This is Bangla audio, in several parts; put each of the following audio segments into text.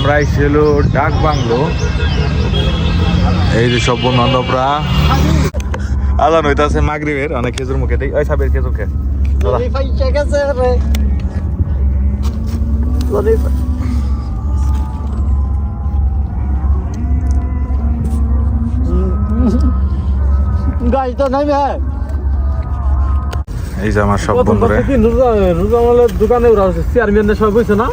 আমরা ছিল ডাক বাংলো। এই যে সব বন্ধু বান্ধবরা আলান হইতাছে মাগরিবের, অনেক খেজুর মুখে দেই। ওই সাবের খেজুর খে গাছ তো নাই ভাই। এই যে আমার সব বন্ধুরা দোকানে ওরা চেয়ারম্যান সব বইছে না।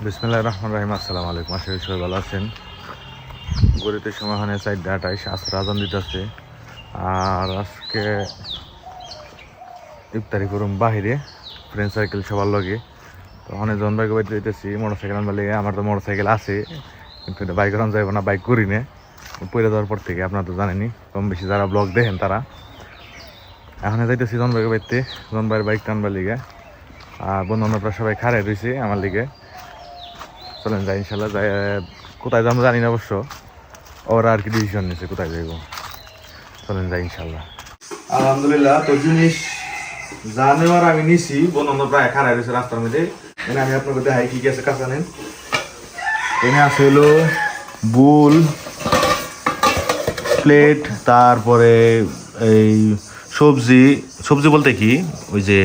বিসমিল্লাহির রহমানির রহিম। আসসালামু আলাইকুম। আশা করি সবাই ভালো আছেন। গড়িতে সময় হয় 4:28, আসর আজান দিতেছে। আর আজকে ইফতারি করুম বাহিরে ফ্রেন্ড সার্কেল সবার লগে। তো অনেক জন বাইক বাইতে যেতেছি মোটরসাইকেল আনবার লেগে। আমার তো মোটরসাইকেল আছে, কিন্তু এটা বাইক আন যাইব না, বাইক করি না। পড়ে যাওয়ার পর থেকে আপনারা তো জানেনি, কম বেশি যারা ব্লগ দেখেন তারা। এখন যাইতেছি জন বাইক বাইতে, জন বাইরের বাইক টানবার লিগে। আর বন্ধু বান্ধবরা সবাই খাড়াই রয়েছে আমার লিগে। চলেন যাই ইনশাল্লাহ। যাই কোথায় যাবো জানি না অবশ্য, ওরা আর কি ডিসিশন নিয়েছে কোথায় যাইব। চলেন যাই ইনশাল্লাহ। আলহামদুলিল্লাহ, তো জিনিস যা নেওয়ার আমি নিছি। বন্ধু প্রায় খারাপ রয়েছে রাস্তার মধ্যে। এনে আমি আপনাকে দেখাই কি কি আছে কাঁচা নেন। এনে আছে হলো বুল, প্লেট, তারপরে এই সবজি। সবজি বলতে কি ওই যে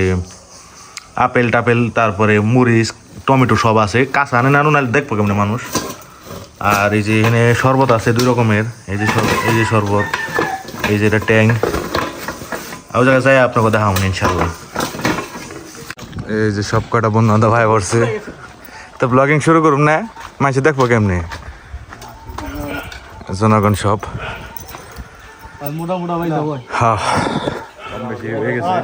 আপেল টাপেল, তারপরে মরিচ টমেটো সব আছে। কাঁচা আনে না নাহলে দেখবো কেমন মানুষ। আর এই যে এখানে শরবত আছে 2 রকমের। এই যে শরবত, এই যে এটা ট্যাং। ওই জায়গায় যাই আপনাকে দেখাবো ইনশাল্লাহ। এই যে সব কটা বন্ধু বান্ধব ভাই পড়ছে। তো ব্লগিং শুরু করুন না, মাঝে দেখবো কেমনি জনগণ সব। হ্যাঁ বেশি হয়ে গেছে।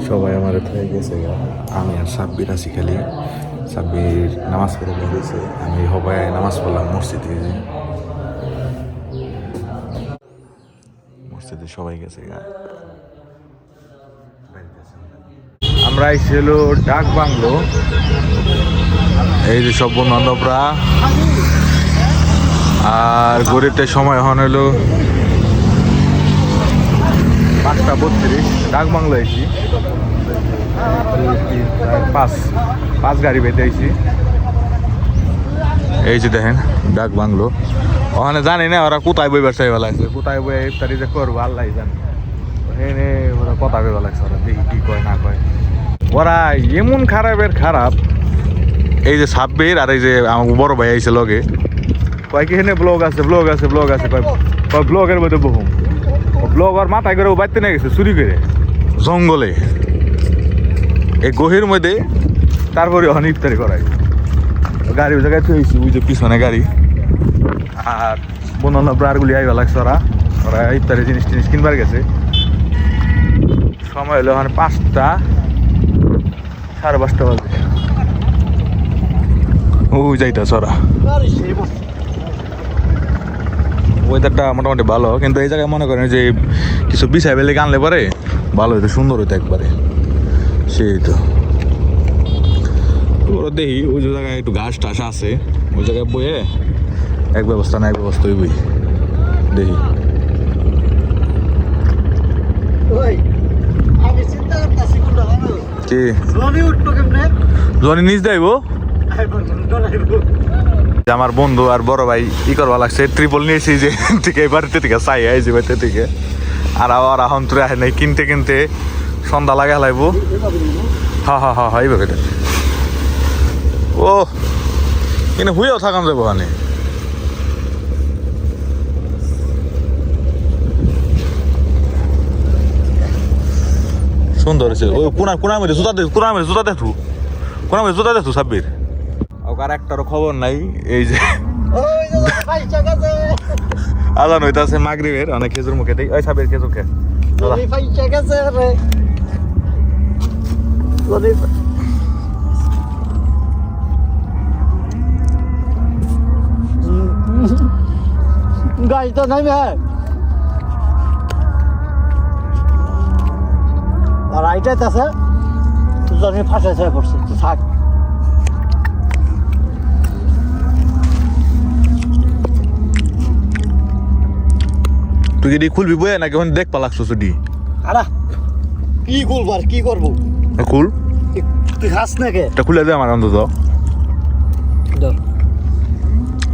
সবাই আমার হয়ে গেছে। আমি আর সাব্বির আছি খালি। সাব্বির নামাজ পড়ে বেরিয়েছে, আমি সবাই নামাজ পড়লাম মসজিদে। মসজিদে সবাই গেছে। আমরা ছিল ডাক বাংলো। এই যে সব বন্ধু বান্ধবরা। আর গড়িতে সময় এখন হলো 5:32। ডাক বাংলো আইছি, 5 গাড়ি বেঁধে আইছি। এই যে দেখেন ডাক বাংলো। ওখানে জানি না ওরা কোথায় বইবার চাই ভালো লাগছে, কোথায় বই ইফতারি যে করবো আল্লাহ জানে। এনে ওরা কথা বেবা লাগছে, ওরা দেখি কি কয় না কয়। ওরা এমন খারাপের খারাপ। এই যে সাব্বির আর এই যে আমার বড় ভাই আইছে লগে, কয় কি এখানে ব্লগ আছে কয় ব্লগের মধ্যে বহুম ব্লগ আর মাথায় করে বাড়তে নিয়ে গেছে চুরি করে জঙ্গলে, এই গহির মধ্যে। তারপরে ওখানে ইফতারি করাই গাড়ি ওই জায়গায় থুয়েছি, ওই যে পিছনে গাড়ি। আর বন্ধু ব্রারগুলি আইবা লাগছে। ওরা ইফতারি জিনিস টিনিস কিনবার গেছে। সময় হলো ওখানে 5টা 5:30 বাজে। ওই যাইতাছে ওরা। ওয়েদারটা মোটামুটি ভালো, কিন্তু এই জায়গায় মনে করেন যে কিছু বিছাই বেলে আনলে পারে ভালো হইতো, সুন্দর হইতো একবারে। সেই তো ওরা দেখি ওই জায়গায় একটু ঘাস টাস আছে, ওই জায়গায় বইয়ে এক ব্যবস্থা না এক ব্যবস্থায় বই দেখি। কি জনি নিজ যাইব। আমার বন্ধু আর বড় ভাই ই করবা লাগছে, ট্রিপল নিয়েছি যে থেকে বাড়িতে থেকে চাই আইছি বাড়িতে থেকে। আর আবার এখন তুই আহে নাই কিনতে কিনতে সন্ধ্যা লাগে হালাইব। হ্যাঁ এইভাবে ও কিন্তু হুইও থাকান যাবো ওখানে। সুন্দর হয়েছে। ওই কোনার মধ্যে জুতা দেখু সাব্বির। আর একটারও খবর নাই। এই যে আজান হইতাছে মাগরিবের, অনেক খেজুর মুখে দেই। ওই সাব্বির খেজুর খে গাছ তো নাই ভাই। আর আইটাই আছে জমি ফাঁসে পড়ছে, তো থাক। তুই কি খুলবি বই নাকি ওখানে দেখ পালাকছো ছুটি আরা কি করবো আর কি করবো খুল তুই খাস না কে এটা খুলে দে আমার অন্তত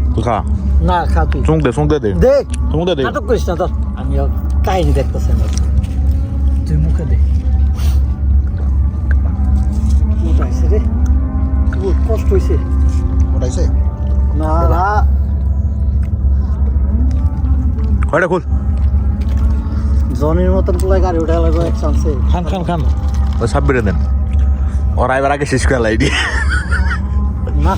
তুই খা না খা তুই চুমুক দে দেখ চুমুক দে নাটক করিস না তোর আমি কাহিনী দেখতেছি না তুই মুখে দে উঠাইছে রে বহুত কষ্ট হয়েছে উঠাইছে না না কয়টা খুল জনের মতন পোলায় গাড়ি উঠে লাগবে এক চান্সে খান ওই সাব্বিরে দেন ওরা এবার আগে শেষ করে লাইডি না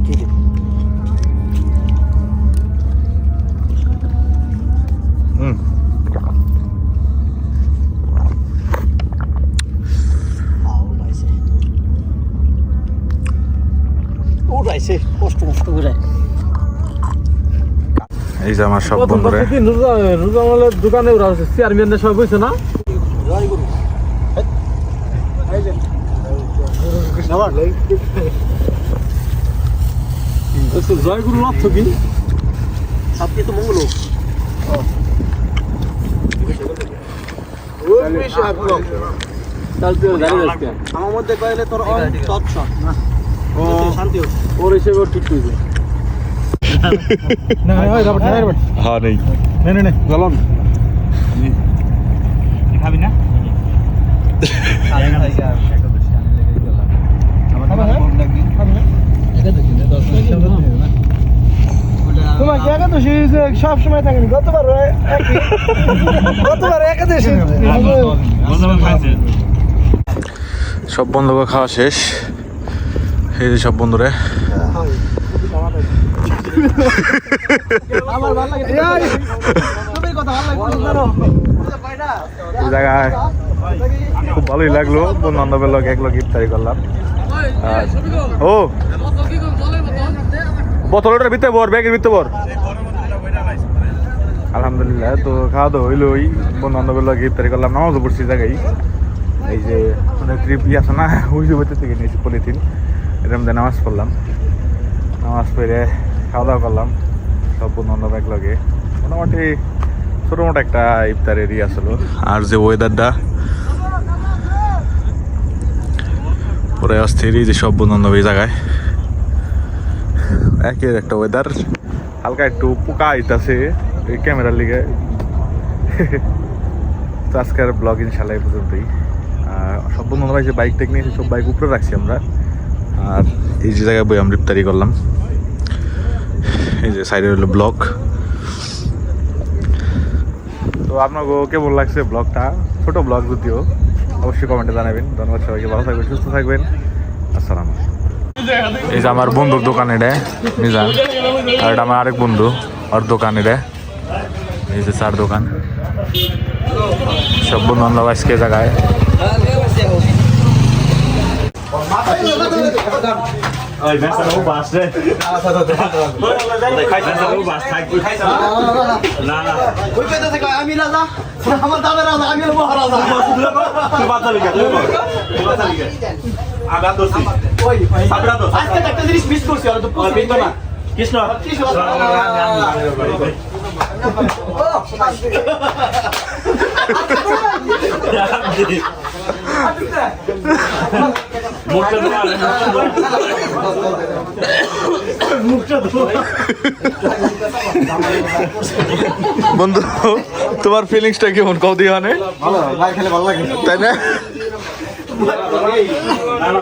ঠিক আছে হুম উঠাইছে কষ্ট মষ্ট করে এই যে আমার সব প্রথম বন্ধুরা বছর দিন রুজামালের দোকানে ওরা হচ্ছে চেয়ারম্যানরা সবাই বুঝছে না জয় গুরু জয়গুরু অর্থ কি সব কিছু মঙ্গল হোক তাহলে তুই জানি আজকে আমার মধ্যে কইলে তোর তৎস না ও শান্তি হোক ওর হিসেবে ওর ঠিক হয়েছে না হয় রাবার রাবার হ্যাঁ নেই নে চলন খাবি না তোমার কি একাদশী সব সময় থাকেনি গতবার একাদশী সব বন্ধুকে খাওয়া শেষ এই যে সব বন্ধুরা আমার ভালো লাগে তুমি কথা ভালো লাগে এই জায়গায় খুব ভালোই লাগলো বন্ধু বান্ধবের লোক এক লোক ইফতারি করলাম আর ও বোতলটার ভিতরে বর ব্যাগের ভিতরে বর আলহামদুলিল্লাহ তো খাওয়া দাওয়া হইলো ওই বন্ধু বান্ধবের লোক ইফতারি করলাম নামাজও পড়ছি জায়গায় এই যে মানে ট্রিপ আছে না ওই যে বইতে থেকে নিয়েছি পলিথিন এরকম দিয়ে নামাজ পড়লাম নামাজ পড়ে খাওয়া দাওয়া করলাম সব বন্ধু বান্ধব এক লগে মোটামুটি ছোটো মোটো একটা ইফতার এরিয়া ছিল আর যে ওয়েদারটা পুরো অস্থির যে সব বন্ধু বান্ধব এই জায়গায় একের একটা ওয়েদার হালকা একটু পোকা আইতাছে এই ক্যামেরার লিগে তো আজকের ব্লগ ইনশাল্লাহ এই পর্যন্তই সব বন্ধু বান্ধব যে বাইক টেক নিয়েছি সব বাইক উপরে রাখছি আমরা আর এই যে জায়গায় বই আমরা ইফতারি করলাম এই যে সাইডে হলো ব্লগ তো আপনাকে কেমন লাগছে ব্লগটা ছোট ব্লগ যদিও অবশ্যই কমেন্টে জানাবেন ধন্যবাদ সবাইকে ভালো থাকবেন সুস্থ থাকবেন আসসালাম এই যে আমার বন্ধুর দোকান এটা নিজান আর এটা আমার আরেক বন্ধু ওর দোকান এটা এই যে চার দোকান সব বন্ধু বান্ধব আজকে জায়গায় ওই মেসা ও বাস রে খাইছে ও বাস খাইছে না না ওই কইতাছে কয় আমি রাজা আমার দামের রাজা আমি হলো মহারাজা তুই বাদ দিবি তুই বাদ দিবি আগা দোসি ওই সাবরা দোস আজকে একটা জিনিস মিস করছি আর তো বিন্দু না কৃষ্ণ বন্ধু তোমার ফিলিংসটা কেমন কও দিয়ে ভালো ভাই খেলে ভালো লাগে তাই না না